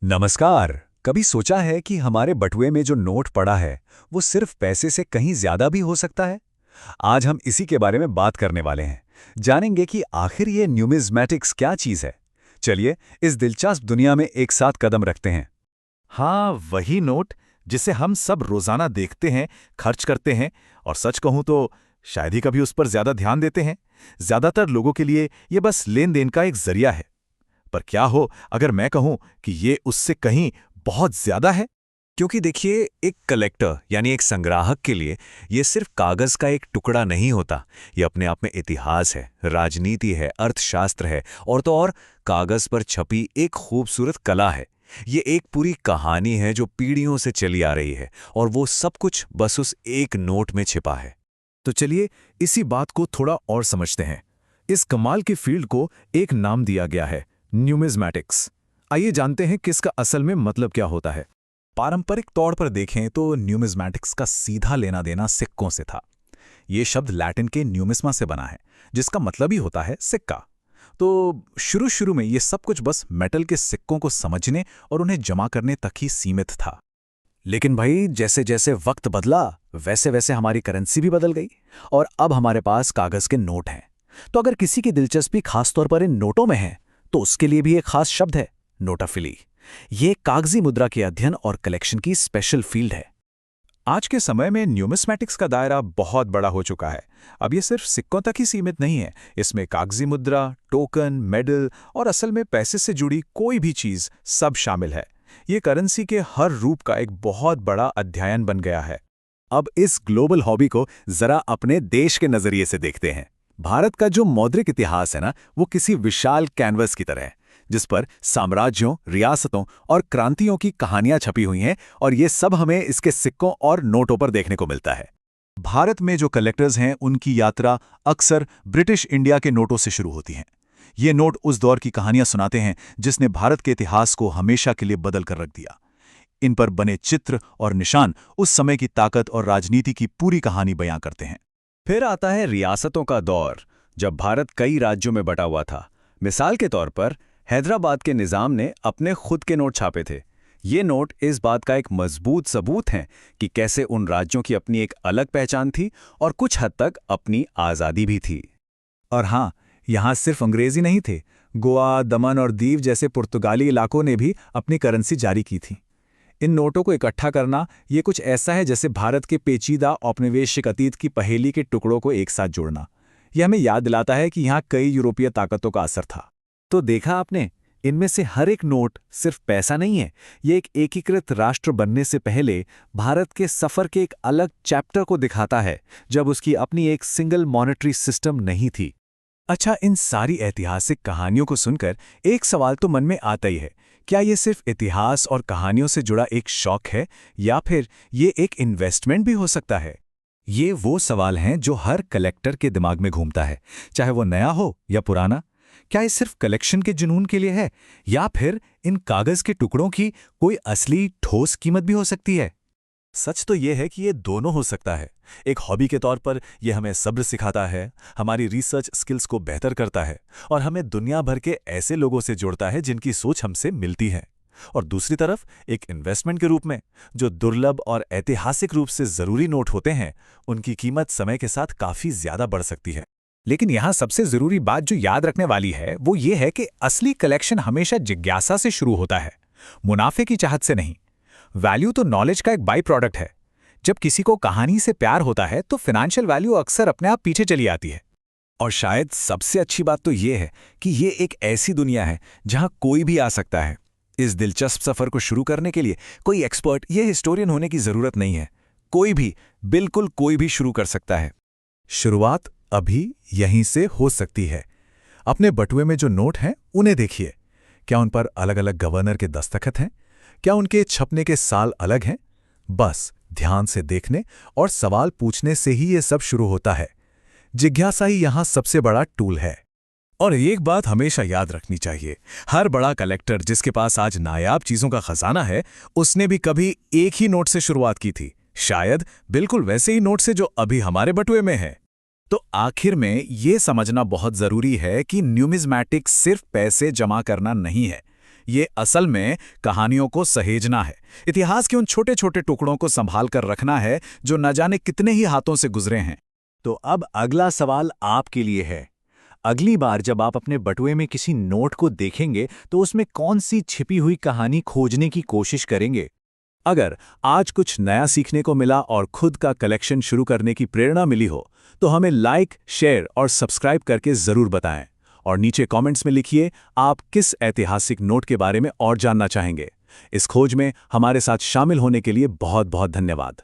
नमस्कार। कभी सोचा है कि हमारे बटुए में जो नोट पड़ा है वो सिर्फ पैसे से कहीं ज्यादा भी हो सकता है। आज हम इसी के बारे में बात करने वाले हैं। जानेंगे कि आखिर ये न्यूमिज्मैटिक्स क्या चीज है। चलिए इस दिलचस्प दुनिया में एक साथ कदम रखते हैं। हाँ, वही नोट जिसे हम सब रोजाना देखते हैं, खर्च करते हैं और सच कहूं तो शायद ही कभी उस पर ज्यादा ध्यान देते हैं। ज्यादातर लोगों के लिए ये बस लेन देन का एक जरिया है। पर क्या हो अगर मैं कहूं कि ये उससे कहीं बहुत ज्यादा है। क्योंकि देखिए, एक कलेक्टर यानी एक संग्राहक के लिए ये सिर्फ कागज का एक टुकड़ा नहीं होता। ये अपने आप में इतिहास है, राजनीति है, अर्थशास्त्र है और तो और कागज पर छपी एक खूबसूरत कला है। ये एक पूरी कहानी है जो पीढ़ियों से चली आ रही है और वो सब कुछ बस उस एक नोट में छिपा है। तो चलिए इसी बात को थोड़ा और समझते हैं। इस कमाल की फील्ड को एक नाम दिया गया है, न्यूमिज्मैटिक्स। आइए जानते हैं कि इसका असल में मतलब क्या होता है। पारंपरिक तौर पर देखें तो न्यूमिज्मैटिक्स का सीधा लेना देना सिक्कों से था। ये शब्द लैटिन के न्यूमिस्मा से बना है, जिसका मतलब ही होता है सिक्का। तो शुरू शुरू में ये सब कुछ बस मेटल के सिक्कों को समझने और उन्हें जमा करने तक ही सीमित था। लेकिन भाई, जैसे जैसे वक्त बदला वैसे वैसे हमारी करेंसी भी बदल गई और अब हमारे पास कागज के नोट हैं। तो अगर किसी की दिलचस्पी खासतौर पर इन नोटों में है तो उसके लिए भी एक खास शब्द है, नोटाफिली। ये कागजी मुद्रा के अध्ययन और कलेक्शन की स्पेशल फील्ड है। आज के समय में न्यूमिस्मैटिक्स का दायरा बहुत बड़ा हो चुका है। अब ये सिर्फ सिक्कों तक ही सीमित नहीं है। इसमें कागजी मुद्रा, टोकन, मेडल और असल में पैसे से जुड़ी कोई भी चीज सब शामिल है। ये करेंसी के हर रूप का एक बहुत बड़ा अध्ययन बन गया है। अब इस ग्लोबल हॉबी को जरा अपने देश के नजरिए से देखते हैं। भारत का जो मौद्रिक इतिहास है ना, वो किसी विशाल कैनवस की तरह है, जिस पर साम्राज्यों, रियासतों और क्रांतियों की कहानियां छपी हुई हैं और ये सब हमें इसके सिक्कों और नोटों पर देखने को मिलता है। भारत में जो कलेक्टर्स हैं उनकी यात्रा अक्सर ब्रिटिश इंडिया के नोटों से शुरू होती है। ये नोट उस दौर की कहानियां सुनाते हैं जिसने भारत के इतिहास को हमेशा के लिए बदल कर रख दिया। इन पर बने चित्र और निशान उस समय की ताकत और राजनीति की पूरी कहानी बयां करते हैं। फिर आता है रियासतों का दौर, जब भारत कई राज्यों में बटा हुआ था। मिसाल के तौर पर हैदराबाद के निजाम ने अपने खुद के नोट छापे थे। ये नोट इस बात का एक मजबूत सबूत हैं कि कैसे उन राज्यों की अपनी एक अलग पहचान थी और कुछ हद तक अपनी आज़ादी भी थी। और हाँ, यहाँ सिर्फ अंग्रेजी नहीं थे। गोवा, दमन और दीव जैसे पुर्तगाली इलाकों ने भी अपनी करेंसी जारी की थी। इन नोटों को इकट्ठा करना ये कुछ ऐसा है जैसे भारत के पेचीदा औपनिवेशिक अतीत की पहेली के टुकड़ों को एक साथ जोड़ना। यह हमें याद दिलाता है कि यहाँ कई यूरोपीय ताकतों का असर था। तो देखा आपने, इनमें से हर एक नोट सिर्फ पैसा नहीं है। ये एक एकीकृत राष्ट्र बनने से पहले भारत के सफर के एक अलग चैप्टर को दिखाता है, जब उसकी अपनी एक सिंगल मॉनेटरी सिस्टम नहीं थी। अच्छा, इन सारी ऐतिहासिक कहानियों को सुनकर एक सवाल तो मन में आता ही है। क्या ये सिर्फ इतिहास और कहानियों से जुड़ा एक शौक है या फिर ये एक इन्वेस्टमेंट भी हो सकता है? ये वो सवाल हैं जो हर कलेक्टर के दिमाग में घूमता है, चाहे वो नया हो या पुराना। क्या ये सिर्फ कलेक्शन के जुनून के लिए है या फिर इन कागज के टुकड़ों की कोई असली ठोस कीमत भी हो सकती है? सच तो ये है कि ये दोनों हो सकता है। एक हॉबी के तौर पर यह हमें सब्र सिखाता है, हमारी रिसर्च स्किल्स को बेहतर करता है और हमें दुनिया भर के ऐसे लोगों से जोड़ता है जिनकी सोच हमसे मिलती है। और दूसरी तरफ एक इन्वेस्टमेंट के रूप में, जो दुर्लभ और ऐतिहासिक रूप से जरूरी नोट होते हैं, उनकी कीमत समय के साथ काफी ज्यादा बढ़ सकती है। लेकिन यहाँ सबसे जरूरी बात जो याद रखने वाली है वो ये है कि असली कलेक्शन हमेशा जिज्ञासा से शुरू होता है, मुनाफे की चाहत से नहीं। वैल्यू तो नॉलेज का एक बाई प्रोडक्ट है। जब किसी को कहानी से प्यार होता है तो फाइनेंशियल वैल्यू अक्सर अपने आप पीछे चली आती है। और शायद सबसे अच्छी बात तो ये है कि ये एक ऐसी दुनिया है जहां कोई भी आ सकता है। इस दिलचस्प सफर को शुरू करने के लिए कोई एक्सपर्ट या हिस्टोरियन होने की जरूरत नहीं है। कोई भी, बिल्कुल कोई भी शुरू कर सकता है। शुरुआत अभी यहीं से हो सकती है। अपने बटुए में जो नोट हैं उन्हें देखिए। क्या उन पर अलग अलग गवर्नर के दस्तखत हैं? क्या उनके छपने के साल अलग हैं? बस ध्यान से देखने और सवाल पूछने से ही ये सब शुरू होता है। जिज्ञासा ही यहां सबसे बड़ा टूल है। और एक बात हमेशा याद रखनी चाहिए, हर बड़ा कलेक्टर जिसके पास आज नायाब चीजों का खजाना है, उसने भी कभी एक ही नोट से शुरुआत की थी, शायद बिल्कुल वैसे ही नोट से जो अभी हमारे बटुए में है। तो आखिर में ये समझना बहुत जरूरी है कि न्यूमिज्मैटिक्स सिर्फ पैसे जमा करना नहीं है। ये असल में कहानियों को सहेजना है, इतिहास के उन छोटे छोटे टुकड़ों को संभाल कर रखना है जो न जाने कितने ही हाथों से गुजरे हैं। तो अब अगला सवाल आपके लिए है। अगली बार जब आप अपने बटुए में किसी नोट को देखेंगे तो उसमें कौन सी छिपी हुई कहानी खोजने की कोशिश करेंगे? अगर आज कुछ नया सीखने को मिला और खुद का कलेक्शन शुरू करने की प्रेरणा मिली हो तो हमें लाइक, शेयर और सब्सक्राइब करके जरूर बताएं। और नीचे कमेंट्स में लिखिए आप किस ऐतिहासिक नोट के बारे में और जानना चाहेंगे। इस खोज में हमारे साथ शामिल होने के लिए बहुत बहुत धन्यवाद।